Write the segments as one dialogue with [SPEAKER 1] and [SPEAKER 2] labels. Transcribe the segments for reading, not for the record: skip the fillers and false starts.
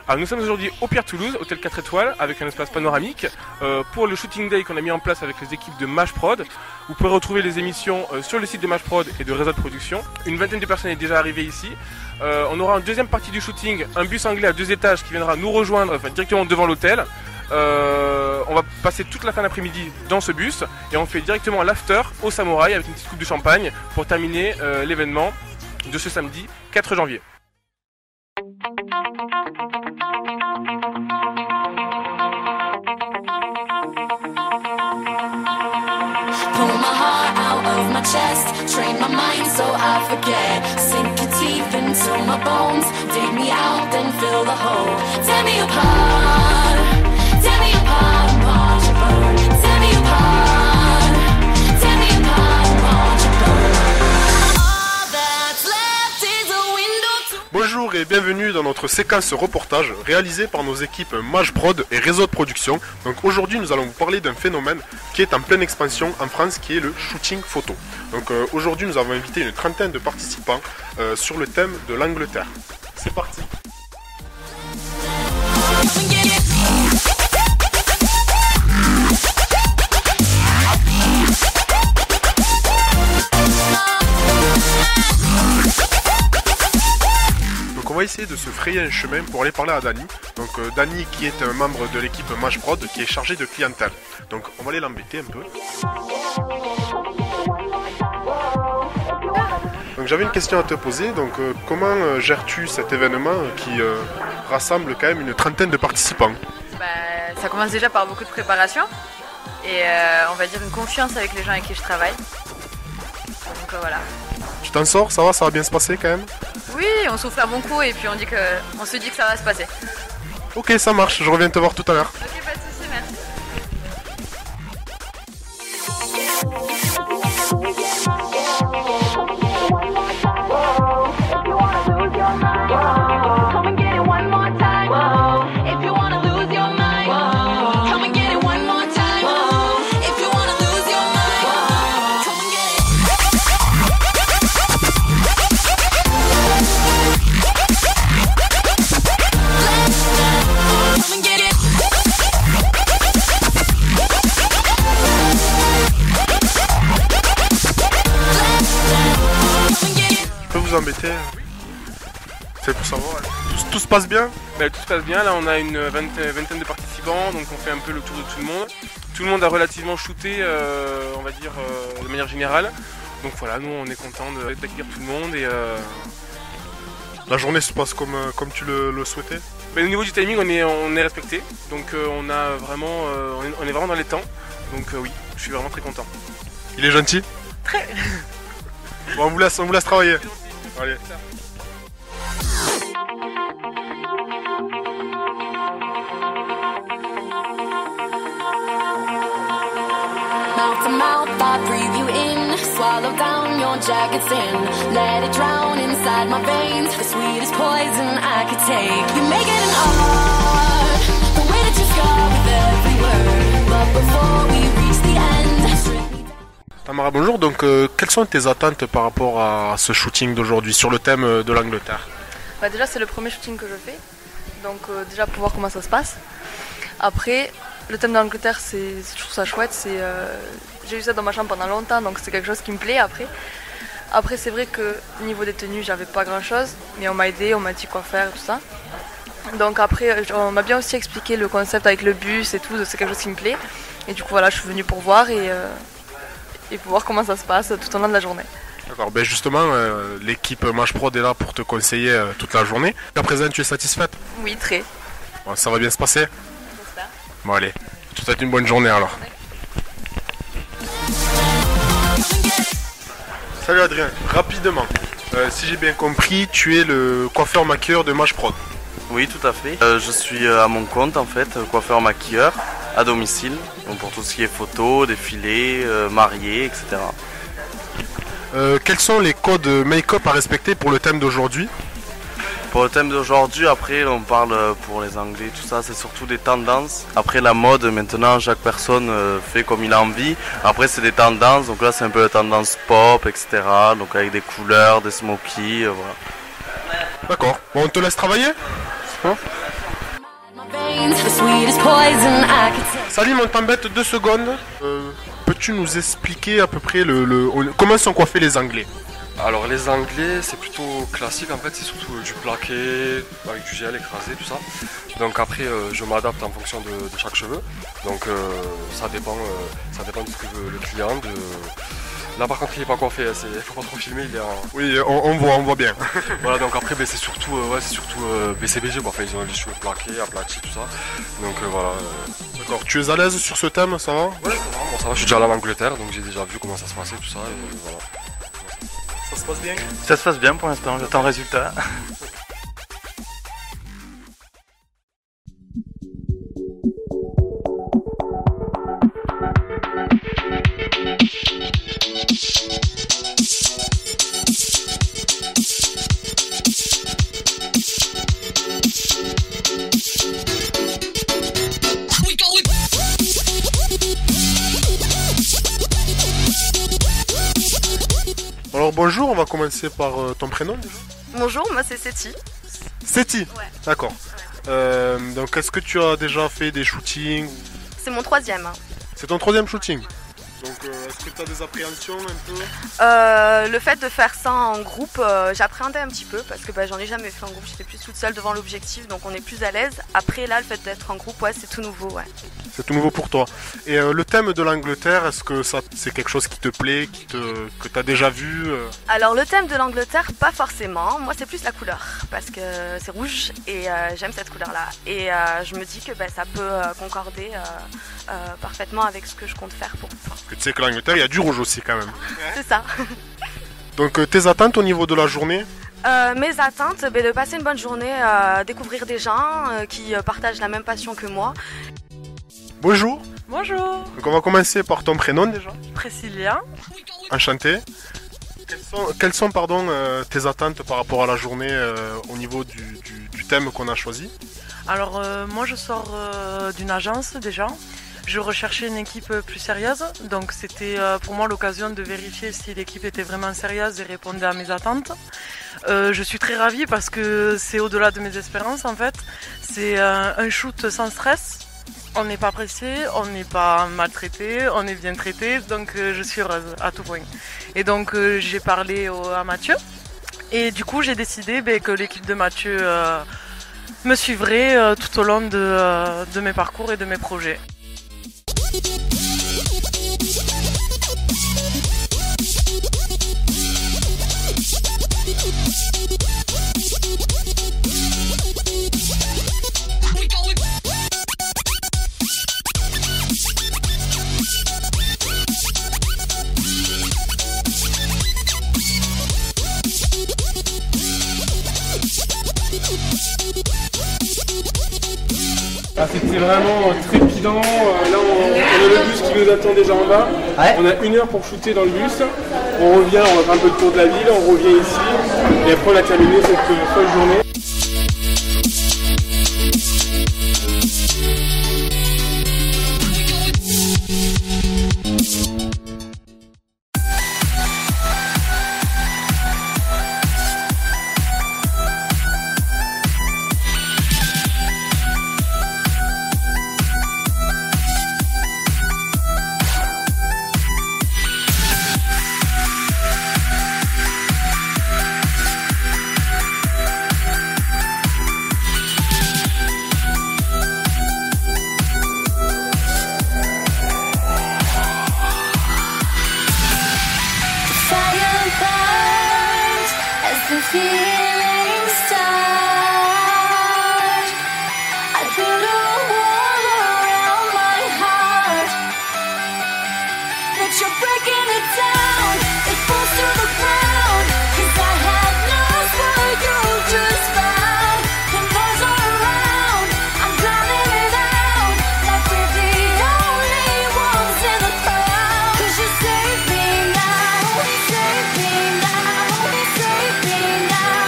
[SPEAKER 1] Alors nous sommes aujourd'hui au Pierre Toulouse, hôtel 4 étoiles, avec un espace panoramique, pour le shooting day qu'on a mis en place avec les équipes de MashProd. Vous pouvez retrouver les émissions sur le site de MashProd et de Réseau de Production. Une vingtaine de personnes est déjà arrivée ici. On aura en deuxième partie du shooting un bus anglais à 2 étages qui viendra nous rejoindre directement devant l'hôtel. On va passer toute la fin d'après-midi dans ce bus et on fait directement l'after au Samouraï avec une petite coupe de champagne pour terminer l'événement de ce samedi 4 janvier.
[SPEAKER 2] Pull my heart out of my chest, train my mind so I forget. Sink your teeth into my bones, dig me out, then fill the hole. Tear me apart, and watch it burn. Tear me apart, and watch it burn. All that's left is a window to...
[SPEAKER 3] Bonjour et bienvenue dans notre séquence reportage réalisée par nos équipes MashProd et Réseau de Production. Donc aujourd'hui nous allons vous parler d'un phénomène qui est en pleine expansion en France, qui est le shooting photo. Donc aujourd'hui nous avons invité une trentaine de participants sur le thème de l'Angleterre. C'est parti. On va essayer de se frayer un chemin pour aller parler à Dany. Donc Dany qui est un membre de l'équipe MashProd qui est chargé de clientèle. Donc on va aller l'embêter un peu. Donc j'avais une question à te poser. Donc comment gères-tu cet événement qui rassemble quand même une trentaine de participants?
[SPEAKER 4] Ça commence déjà par beaucoup de préparation et on va dire une confiance avec les gens avec qui je travaille. Donc voilà.
[SPEAKER 3] Tu t'en sors? Ça va bien se passer quand même?
[SPEAKER 4] Oui, on souffle un bon coup et puis on se dit que ça va se passer.
[SPEAKER 3] Ok, ça marche, je reviens te voir tout à l'heure.
[SPEAKER 4] Ok, pas de soucis, merci.
[SPEAKER 3] Embêter. C'est pour savoir. Tout se passe bien?
[SPEAKER 1] Tout se passe bien, là on a une vingtaine de participants, donc on fait un peu le tour de tout le monde. Tout le monde a relativement shooté, on va dire, de manière générale. Donc voilà, nous on est content d'accueillir tout le monde et...
[SPEAKER 3] La journée se passe comme tu le souhaitais?
[SPEAKER 1] Au niveau du timing on est respecté, donc on est vraiment dans les temps. Donc oui, je suis vraiment très content.
[SPEAKER 3] Il est gentil?
[SPEAKER 4] Très.
[SPEAKER 3] Bon, on vous laisse travailler. Allez.
[SPEAKER 2] Mouth to mouth, I breathe you in. Swallow down your jagged sin. Let it drown inside my veins. The sweetest poison I could take. You make it an art. The way that you scar with every word. But before we reach the end, strip me down.
[SPEAKER 3] Tamara, bonjour. Donc, quelles sont tes attentes par rapport à ce shooting d'aujourd'hui sur le thème de l'Angleterre?
[SPEAKER 4] Déjà, c'est le premier shooting que je fais. Donc, déjà, pour voir comment ça se passe. Après, le thème de l'Angleterre, je trouve ça chouette. J'ai eu ça dans ma chambre pendant longtemps, donc c'est quelque chose qui me plaît Après, c'est vrai que niveau des tenues, j'avais pas grand chose, mais on m'a aidé, on m'a dit quoi faire et tout ça. Donc après, on m'a bien aussi expliqué le concept avec le bus et tout, c'est quelque chose qui me plaît. Et du coup, voilà, je suis venue pour voir et pour voir comment ça se passe tout au long de la journée.
[SPEAKER 3] D'accord, justement, l'équipe MashProd est là pour te conseiller toute la journée. À présent, tu es satisfaite?
[SPEAKER 4] Oui, très.
[SPEAKER 3] Bon, ça va bien se passer?
[SPEAKER 4] J'espère.
[SPEAKER 3] Bon, allez, je te souhaite une bonne journée alors. Salut Adrien, rapidement, si j'ai bien compris, tu es le coiffeur-maquilleur de MashProd.
[SPEAKER 5] Oui, tout à fait. Je suis à mon compte en fait, coiffeur-maquilleur à domicile, donc pour tout ce qui est photos, défilés, mariés, etc.
[SPEAKER 3] Quels sont les codes make-up à respecter pour le thème d'aujourd'hui?
[SPEAKER 5] Pour le thème d'aujourd'hui, après on parle pour les Anglais, tout ça, c'est surtout des tendances. Après la mode, maintenant chaque personne fait comme il a envie. Après c'est des tendances, donc là c'est un peu la tendance pop, etc. Donc avec des couleurs, des smokies, voilà.
[SPEAKER 3] D'accord. Bon, on te laisse travailler. Hein?
[SPEAKER 2] My veins, the sweetest poison I could take.
[SPEAKER 3] Salim, on t'embête 2 secondes. Peux-tu nous expliquer à peu près comment sont coiffés les Anglais?
[SPEAKER 6] Alors les Anglais c'est plutôt classique en fait, c'est surtout du plaqué avec du gel écrasé tout ça. Donc après je m'adapte en fonction de chaque cheveu. Donc ça dépend de ce que veut le client. Là par contre il est pas coiffé, il faut pas trop filmer, il est en...
[SPEAKER 3] Oui, on voit bien.
[SPEAKER 6] Voilà donc après c'est surtout BCBG quoi, enfin ils ont les cheveux plaqués, aplatis tout ça. Donc voilà.
[SPEAKER 3] D'accord, tu es à l'aise sur ce thème, ça va?
[SPEAKER 6] Ouais ça va, bon, ça va, je suis déjà allé en Angleterre donc j'ai déjà vu comment ça se passait tout ça et voilà.
[SPEAKER 3] Ça se passe bien?
[SPEAKER 5] Ça se passe bien pour l'instant, j'attends le résultat.
[SPEAKER 3] Alors bonjour, on va commencer par ton prénom déjà.
[SPEAKER 7] Bonjour, moi c'est Seti.
[SPEAKER 3] Seti.
[SPEAKER 7] Ouais.
[SPEAKER 3] D'accord. Donc est-ce que tu as déjà fait des shootings?
[SPEAKER 7] C'est mon 3e.
[SPEAKER 3] C'est ton 3e shooting. Donc est-ce que tu as des appréhensions un peu?
[SPEAKER 7] Le fait de faire ça en groupe, j'appréhendais un petit peu parce que j'en ai jamais fait en groupe, j'étais plus toute seule devant l'objectif donc on est plus à l'aise. Après là, le fait d'être en groupe, ouais, c'est tout nouveau. Ouais.
[SPEAKER 3] C'est tout nouveau pour toi. Et le thème de l'Angleterre, est-ce que c'est quelque chose qui te plaît, que tu as déjà vu?
[SPEAKER 7] Alors le thème de l'Angleterre, pas forcément. Moi c'est plus la couleur parce que c'est rouge et j'aime cette couleur-là. Et je me dis que ça peut concorder parfaitement avec ce que je compte faire pour moi.
[SPEAKER 3] Parce que tu sais que l'Angleterre, il y a du rouge aussi quand même.
[SPEAKER 7] C'est ça.
[SPEAKER 3] Donc tes attentes au niveau de la journée?
[SPEAKER 7] Mes attentes, de passer une bonne journée, découvrir des gens qui partagent la même passion que moi.
[SPEAKER 3] Bonjour.
[SPEAKER 8] Bonjour,
[SPEAKER 3] Donc on va commencer par ton prénom déjà.
[SPEAKER 8] Priscilla.
[SPEAKER 3] Enchanté. Quelles sont tes attentes par rapport à la journée au niveau du thème qu'on a choisi?
[SPEAKER 8] Alors moi je sors d'une agence déjà. Je recherchais une équipe plus sérieuse, donc c'était pour moi l'occasion de vérifier si l'équipe était vraiment sérieuse et répondait à mes attentes. Je suis très ravie parce que c'est au-delà de mes espérances en fait. C'est un shoot sans stress. On n'est pas pressé, on n'est pas maltraité, on est bien traité, donc je suis heureuse à tout point. Et donc j'ai parlé à Mathieu, et du coup j'ai décidé que l'équipe de Mathieu me suivrait tout au long de mes parcours et de mes projets.
[SPEAKER 1] Ah, c'était vraiment trépidant. Là, on a le bus qui nous attend déjà en bas. Ouais. On a 1 heure pour shooter dans le bus. On revient, on va faire un peu le tour de la ville, on revient ici. Et après, on a terminé cette folle journée.
[SPEAKER 2] Save me now.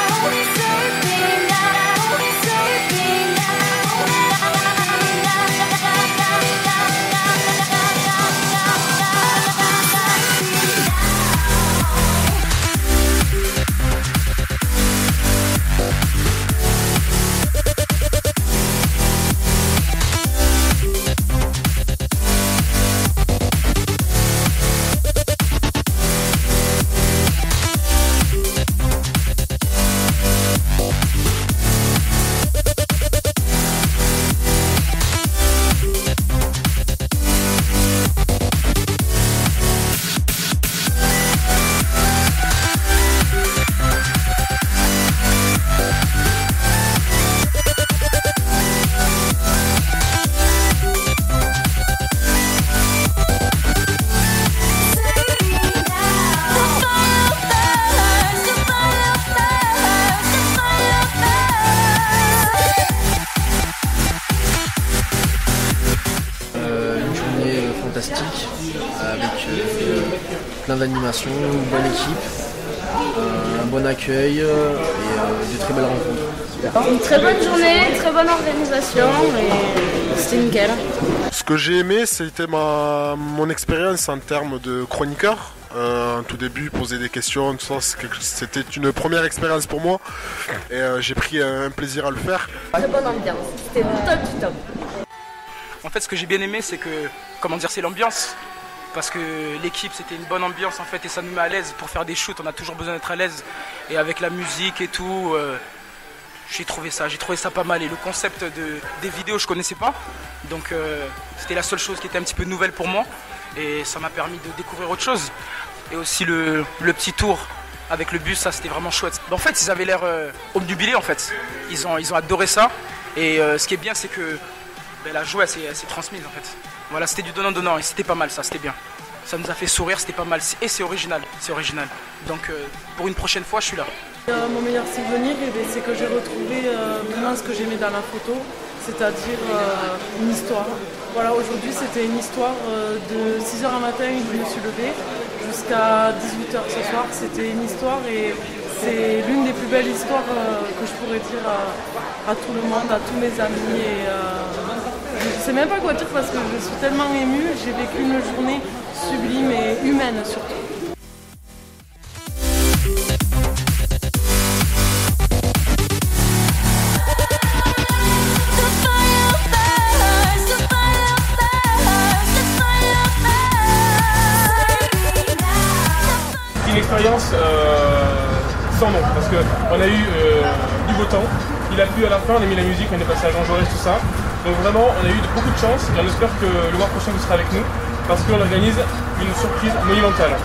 [SPEAKER 9] plein d'animation, une bonne équipe, un bon accueil et de très belles rencontres. Super.
[SPEAKER 10] Une très bonne journée, très bonne organisation et c'était nickel.
[SPEAKER 3] Ce que j'ai aimé, c'était mon expérience en termes de chroniqueur. Tout début, poser des questions, tout ça, c'était une première expérience pour moi et j'ai pris un plaisir à le faire.
[SPEAKER 10] Très bonne ambiance, c'était le top du top.
[SPEAKER 11] En fait, ce que j'ai bien aimé, c'est que, c'est l'ambiance. Parce que l'équipe, c'était une bonne ambiance en fait et ça nous met à l'aise. Pour faire des shoots, on a toujours besoin d'être à l'aise. Et avec la musique et tout, j'ai trouvé ça pas mal. Et le concept des vidéos, je connaissais pas. Donc c'était la seule chose qui était un petit peu nouvelle pour moi. Et ça m'a permis de découvrir autre chose. Et aussi le petit tour avec le bus, ça c'était vraiment chouette. En fait, ils avaient l'air obnubilés en fait. Ils ont adoré ça. Et ce qui est bien, c'est que la joie elle s'est transmise en fait. Voilà, c'était du donnant-donnant et c'était pas mal ça, c'était bien. Ça nous a fait sourire, c'était pas mal. Et c'est original, Donc pour une prochaine fois, je suis là.
[SPEAKER 8] Mon meilleur souvenir, c'est que j'ai retrouvé vraiment ce que j'aimais dans la photo, c'est-à-dire une histoire. Voilà, aujourd'hui c'était une histoire de 6h à matin où je me suis levée jusqu'à 18h ce soir. C'était une histoire et c'est l'une des plus belles histoires que je pourrais dire à tout le monde, à tous mes amis. Et, je ne sais même pas quoi dire parce que je suis tellement émue. J'ai vécu une journée sublime et humaine surtout.
[SPEAKER 1] Une expérience sans nom, parce qu'on a eu du beau temps, il a plu à la fin, on a mis la musique, on est passé à Jean Jaurès, tout ça. Donc vraiment, on a eu beaucoup de chance et on espère que le mois prochain vous serez avec nous, parce qu'on organise une surprise monumentale.